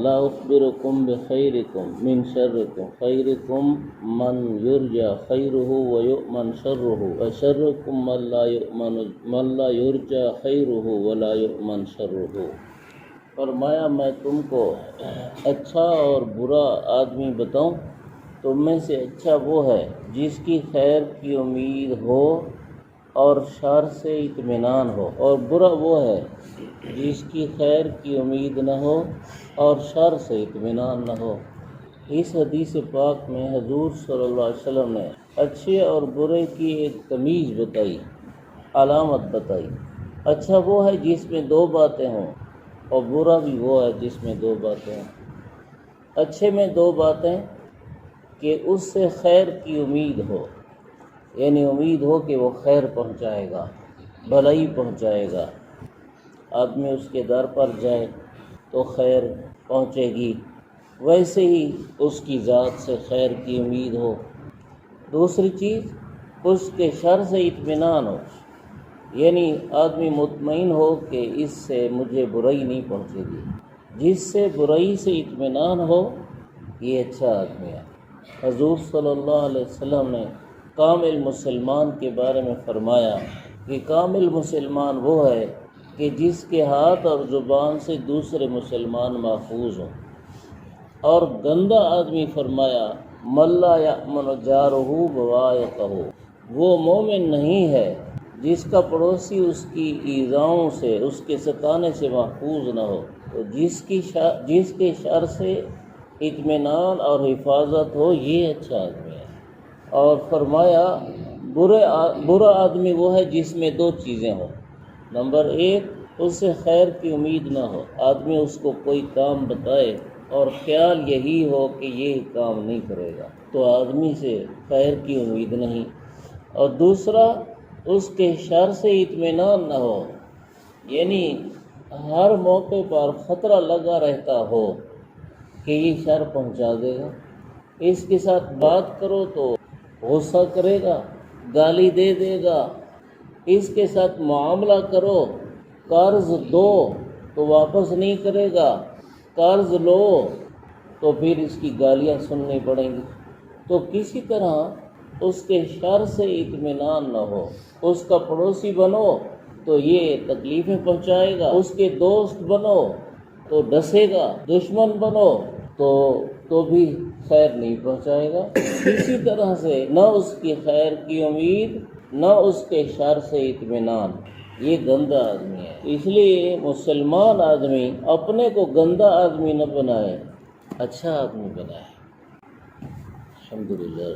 अला उखबिरुकुम बिखैरिकुम मिन शर्रिकुम खैरिकुम मन युरजा खैरुहु व यु'मन शर्रुहु व शर्रुकुम मन ला युरजा खैरुहु व ला यु'मन शर्रुहु। फरमाया मैं तुमको अच्छा और बुरा आदमी बताऊं? तुम में से अच्छा वो है जिसकी खैर की उम्मीद हो और शर से इत्मीनान हो, और बुरा वो है जिसकी खैर की उम्मीद न हो और शर से इत्मीनान न हो। इस हदीस पाक में हजूर सल्लल्लाहु अलैहि वसल्लम ने अच्छे और बुरे की एक तमीज़ बताई, अलामत बताई। अच्छा वो है जिसमें दो बातें हों, और बुरा भी वो है जिसमें दो बातें हों। अच्छे में दो बातें कि उससे खैर की उम्मीद हो, यानी उम्मीद हो कि वो खैर पहुंचाएगा, भलाई पहुंचाएगा। आदमी उसके दर पर जाए तो खैर पहुंचेगी, वैसे ही उसकी ज़ात से खैर की उम्मीद हो। दूसरी चीज़ उसके शर से इत्मीनान हो, यानी आदमी मुतमईन हो कि इससे मुझे बुराई नहीं पहुंचेगी। जिससे बुराई से इत्मीनान हो, ये अच्छा आदमी है। हजूर सल्लल्लाहु अलैहि वसल्लम ने कामिल मुसलमान के बारे में फरमाया कि कामिल मुसलमान वो है कि जिसके हाथ और ज़ुबान से दूसरे मुसलमान महफूज हों। और गंदा आदमी फरमाया मल्ला यअमन जारुहु बवाइक़हु, वो मोमिन नहीं है जिसका पड़ोसी उसकी ईज़ाओं से, उसके सताने से महफूज न हो। तो जिसके शर से इत्मीनान और हिफाजत हो, ये अच्छा आदमी है। और फरमाया बुरा आदमी वो है जिसमें दो चीज़ें हों। नंबर एक, उससे खैर की उम्मीद ना हो, आदमी उसको कोई काम बताए और ख्याल यही हो कि ये काम नहीं करेगा, तो आदमी से खैर की उम्मीद नहीं। और दूसरा, उसके शर से इत्मीनान ना हो, यानी हर मौके पर ख़तरा लगा रहता हो कि ये शर पहुंचा देगा। इसके साथ बात करो तो गुस्सा करेगा, गाली दे देगा। इसके साथ मामला करो, कर्ज दो तो वापस नहीं करेगा, कर्ज लो तो फिर इसकी गालियां सुननी पड़ेंगी। तो किसी तरह उसके शर से इत्मीनान न हो। उसका पड़ोसी बनो तो ये तकलीफ़ें पहुंचाएगा, उसके दोस्त बनो तो डसेगा, दुश्मन बनो तो भी खैर नहीं पहुंचाएगा। किसी तरह से न उसकी खैर की उम्मीद, न उसके शर से इत्मीनान, ये गंदा आदमी है। इसलिए मुसलमान आदमी अपने को गंदा आदमी न बनाए, अच्छा आदमी बनाए। अल्हम्दुलिल्लाह।